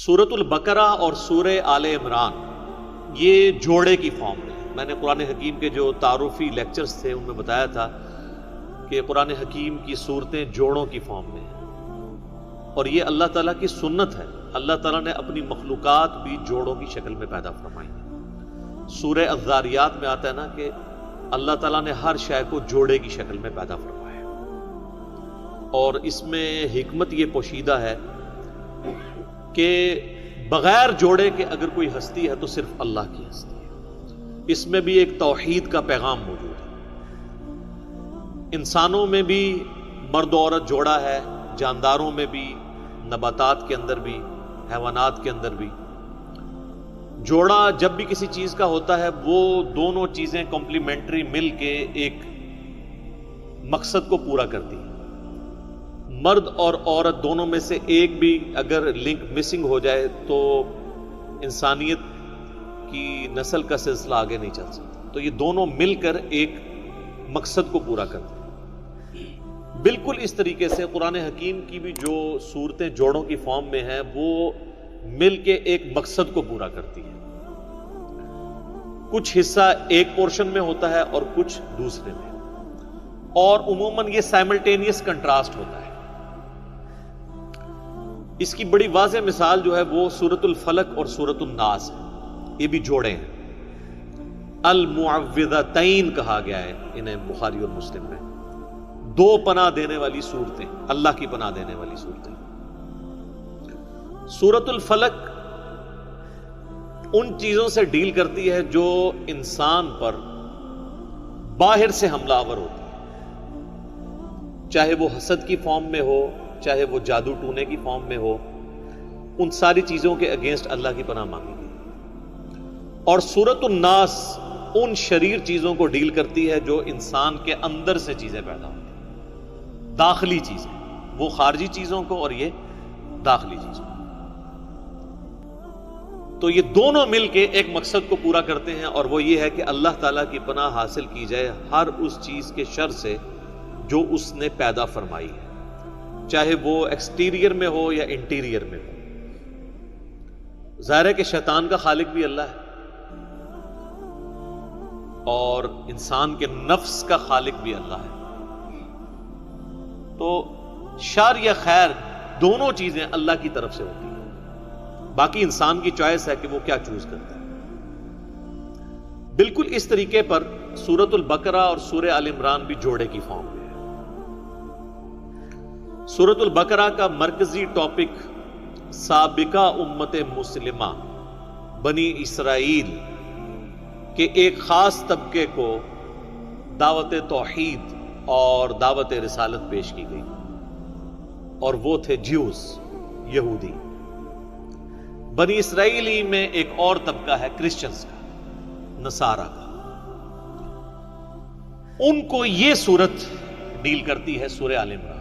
سورۃ البقرہ اور سورہ آل عمران یہ جوڑے کی فارم میں ہے۔ میں نے قرآن حکیم کے جو تعارفی لیکچرز تھے ان میں بتایا تھا کہ قرآن حکیم کی صورتیں جوڑوں کی فارم میں ہیں، اور یہ اللہ تعالیٰ کی سنت ہے۔ اللہ تعالیٰ نے اپنی مخلوقات بھی جوڑوں کی شکل میں پیدا فرمائی ہے۔ سورہ الذاریات میں آتا ہے نا کہ اللہ تعالیٰ نے ہر شے کو جوڑے کی شکل میں پیدا فرمایا، اور اس میں حکمت یہ پوشیدہ ہے کہ بغیر جوڑے کے اگر کوئی ہستی ہے تو صرف اللہ کی ہستی ہے۔ اس میں بھی ایک توحید کا پیغام موجود ہے۔ انسانوں میں بھی مرد و عورت جوڑا ہے، جانداروں میں بھی، نباتات کے اندر بھی، حیوانات کے اندر بھی۔ جوڑا جب بھی کسی چیز کا ہوتا ہے وہ دونوں چیزیں کمپلیمنٹری مل کے ایک مقصد کو پورا کرتی ہیں۔ مرد اور عورت دونوں میں سے ایک بھی اگر لنک مسنگ ہو جائے تو انسانیت کی نسل کا سلسلہ آگے نہیں چل سکتا۔ تو یہ دونوں مل کر ایک مقصد کو پورا کرتے ہیں۔ بالکل اس طریقے سے قرآن حکیم کی بھی جو صورتیں جوڑوں کی فارم میں ہیں وہ مل کے ایک مقصد کو پورا کرتی ہیں۔ کچھ حصہ ایک پورشن میں ہوتا ہے اور کچھ دوسرے میں، اور عموماً یہ سائملٹینیس کنٹراسٹ ہوتا ہے۔ اس کی بڑی واضح مثال جو ہے وہ سورۃ الفلق اور سورۃ الناس ہے۔ یہ بھی جوڑے ہیں۔ المعوذتین کہا گیا ہے انہیں بخاری اور مسلم میں، دو پناہ دینے والی صورتیں، اللہ کی پناہ دینے والی صورتیں۔ سورۃ الفلق ان چیزوں سے ڈیل کرتی ہے جو انسان پر باہر سے حملہ آور ہوتی ہے، چاہے وہ حسد کی فارم میں ہو، چاہے وہ جادو ٹونے کی فارم میں ہو، ان ساری چیزوں کے اگینسٹ اللہ کی پناہ مانگی گئی۔ اور سورۃ الناس ان شریر چیزوں کو ڈیل کرتی ہے جو انسان کے اندر سے چیزیں پیدا ہوتی ہیں، داخلی چیزیں، وہ خارجی چیزوں کو اور یہ داخلی چیزوں کو۔ تو یہ دونوں مل کے ایک مقصد کو پورا کرتے ہیں، اور وہ یہ ہے کہ اللہ تعالیٰ کی پناہ حاصل کی جائے ہر اس چیز کے شر سے جو اس نے پیدا فرمائی ہے، چاہے وہ ایکسٹیریئر میں ہو یا انٹیریئر میں ہو۔ ظاہر ہے کہ شیطان کا خالق بھی اللہ ہے، اور انسان کے نفس کا خالق بھی اللہ ہے۔ تو شر یا خیر دونوں چیزیں اللہ کی طرف سے ہوتی ہیں، باقی انسان کی چوائس ہے کہ وہ کیا چوز کرتا ہے۔ بالکل اس طریقے پر سورۃ البقرہ اور سورہ آل عمران بھی جوڑے کی فارم میں ہے۔ سورۃ البقرہ کا مرکزی ٹاپک سابقہ امت مسلمہ بنی اسرائیل کے ایک خاص طبقے کو دعوت توحید اور دعوت رسالت پیش کی گئی، اور وہ تھے جیوز، یہودی۔ بنی اسرائیلی میں ایک اور طبقہ ہے کرسچنز کا، نصارہ کا۔ ان کو یہ صورت ڈیل کرتی ہے سورہ آل عمران،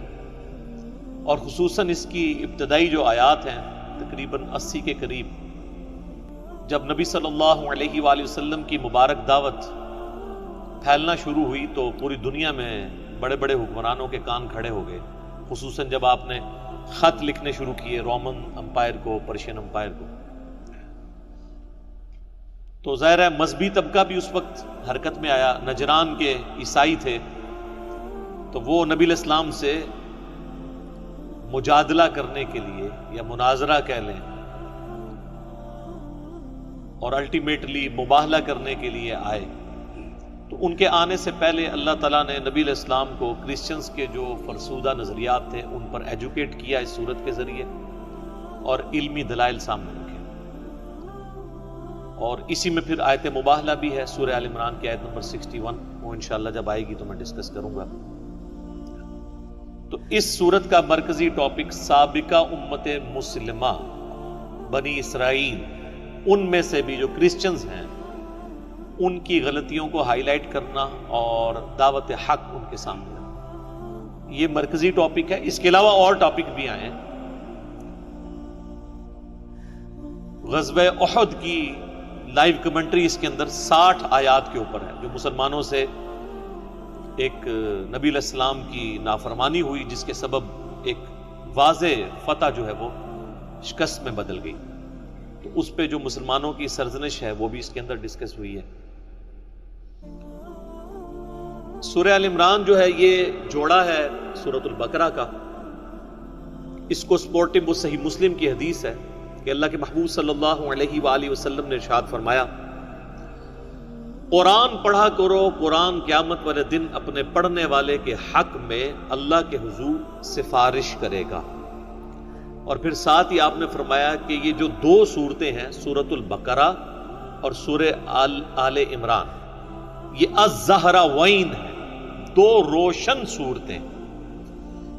اور خصوصاً اس کی ابتدائی جو آیات ہیں تقریباً 80 کے قریب، جب نبی صلی اللہ علیہ وآلہ وسلم کی مبارک دعوت پھیلنا شروع ہوئی تو پوری دنیا میں بڑے بڑے حکمرانوں کے کان کھڑے ہو گئے، خصوصاً جب آپ نے خط لکھنے شروع کیے رومن امپائر کو، پرشین امپائر کو۔ تو ظاہر ہے مذہبی طبقہ بھی اس وقت حرکت میں آیا۔ نجران کے عیسائی تھے، تو وہ نبی علیہ السلام سے مجادلہ کرنے کے لیے یا مناظرہ کہہ لیں، اور الٹیمیٹلی مباہلہ کرنے کے لیے آئے۔ تو ان کے آنے سے پہلے اللہ تعالیٰ نے نبی علیہ السلام کو کرسچنز کے جو فرسودہ نظریات تھے ان پر ایجوکیٹ کیا اس صورت کے ذریعے، اور علمی دلائل سامنے رکھے۔ اور اسی میں پھر آیت مباہلہ بھی ہے، سورہ آل عمران کی آیت نمبر 61، وہ انشاءاللہ جب آئے گی تو میں ڈسکس کروں گا۔ تو اس صورت کا مرکزی ٹاپک سابقہ امت مسلمہ بنی اسرائیل، ان میں سے بھی جو کرسچنز ہیں ان کی غلطیوں کو ہائی لائٹ کرنا اور دعوت حق ان کے سامنے رکھنا، یہ مرکزی ٹاپک ہے۔ اس کے علاوہ اور ٹاپک بھی آئے ہیں۔ غزوہ احد کی لائیو کمنٹری اس کے اندر 60 آیات کے اوپر ہے، جو مسلمانوں سے ایک نبی علیہ السلام کی نافرمانی ہوئی، جس کے سبب ایک واضح فتح جو ہے وہ شکست میں بدل گئی۔ تو اس پہ جو مسلمانوں کی سرزنش ہے وہ بھی اس کے اندر ڈسکس ہوئی ہے۔ سورہ آل عمران جو ہے یہ جوڑا ہے سورۃ البقرہ کا۔ اس کو سپورٹنگ وہ صحیح مسلم کی حدیث ہے کہ اللہ کے محبوب صلی اللہ علیہ وآلہ وسلم نے ارشاد فرمایا، قرآن پڑھا کرو، قرآن قیامت والے دن اپنے پڑھنے والے کے حق میں اللہ کے حضور سفارش کرے گا۔ اور پھر ساتھ ہی آپ نے فرمایا کہ یہ جو دو صورتیں ہیں سورۃ البقرہ اور سورہ آل عمران، یہ الزہراوین ہیں، دو روشن صورتیں۔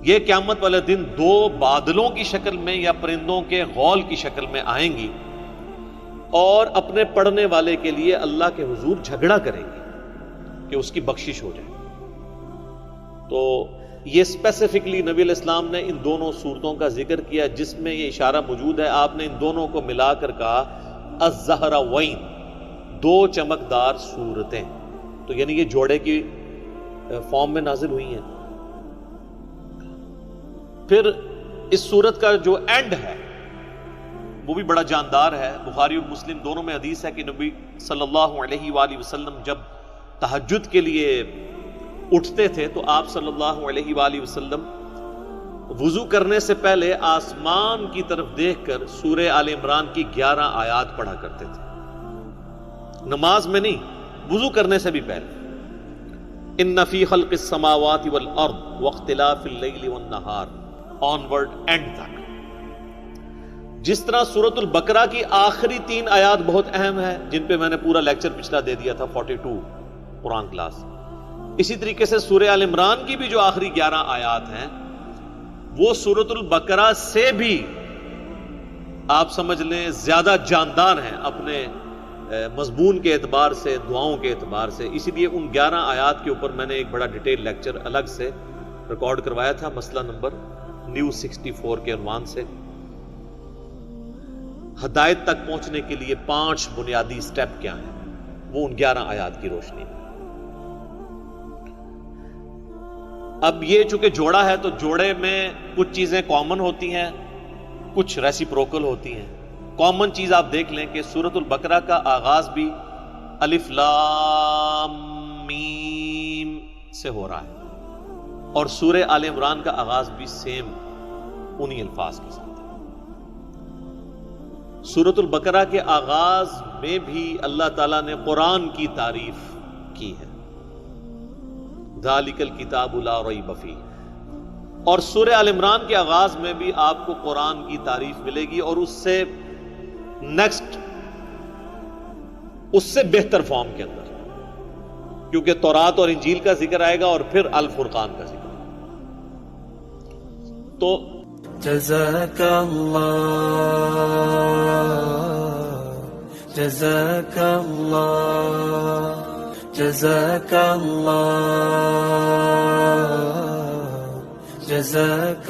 یہ قیامت والے دن دو بادلوں کی شکل میں یا پرندوں کے غول کی شکل میں آئیں گی اور اپنے پڑھنے والے کے لیے اللہ کے حضور جھگڑا کریں گے کہ اس کی بخشش ہو جائے۔ تو یہ اسپیسیفکلی نبی علیہ السلام نے ان دونوں صورتوں کا ذکر کیا، جس میں یہ اشارہ موجود ہے، آپ نے ان دونوں کو ملا کر کہا الزہراوین، دو چمکدار صورتیں۔ تو یعنی یہ جوڑے کی فارم میں نازل ہوئی ہیں۔ پھر اس صورت کا جو اینڈ ہے وہ بھی بڑا جاندار ہے۔ بخاری اور مسلم دونوں میں حدیث ہے کہ نبی صلی اللہ علیہ وآلہ وسلم جب تہجد کے لیے اٹھتے تھے تو آپ صلی اللہ علیہ وآلہ وسلم وضو کرنے سے پہلے آسمان کی طرف دیکھ کر سورہ آل عمران کی 11 آیات پڑھا کرتے تھے، نماز میں نہیں، وضو کرنے سے بھی پہلے۔ ان فی خلق السماوات والارض واختلاف اللیل والنہار آنورڈ اینڈ تک۔ جس طرح سورۃ البقرہ کی آخری 3 آیات بہت اہم ہے، جن پہ میں نے پورا لیکچر پچھلا دے دیا تھا 42 قرآن کلاس، اسی طریقے سے سورہ آل عمران کی بھی جو آخری 11 آیات ہیں وہ سورۃ البقرہ سے بھی آپ سمجھ لیں زیادہ جاندار ہیں اپنے مضمون کے اعتبار سے، دعاؤں کے اعتبار سے۔ اسی لیے ان 11 آیات کے اوپر میں نے ایک بڑا ڈیٹیل لیکچر الگ سے ریکارڈ کروایا تھا، مسئلہ نمبر نیو 64 کے عنوان سے۔ ہدایت تک پہنچنے کے لیے 5 بنیادی سٹیپ کیا ہیں، وہ ان 11 آیات کی روشنی میں۔ اب یہ چونکہ جوڑا ہے تو جوڑے میں کچھ چیزیں کامن ہوتی ہیں، کچھ ریسیپروکل ہوتی ہیں۔ کامن چیز آپ دیکھ لیں کہ سورۃ البقرہ کا آغاز بھی الف لام میم سے ہو رہا ہے اور سورہ آل عمران کا آغاز بھی سیم انہی الفاظ کے ساتھ ہے۔ سورۃ البقرہ کے آغاز میں بھی اللہ تعالیٰ نے قرآن کی تعریف کی ہے، ذالک الکتاب لا ریب فیہ، اور سورہ آل عمران کے آغاز میں بھی آپ کو قرآن کی تعریف ملے گی، اور اس سے نیکسٹ اس سے بہتر فارم کے اندر، کیونکہ تورات اور انجیل کا ذکر آئے گا اور پھر الفرقان کا ذکر۔ تو جزاک اللہ، جزاک اللہ، جزاک اللہ، جزاک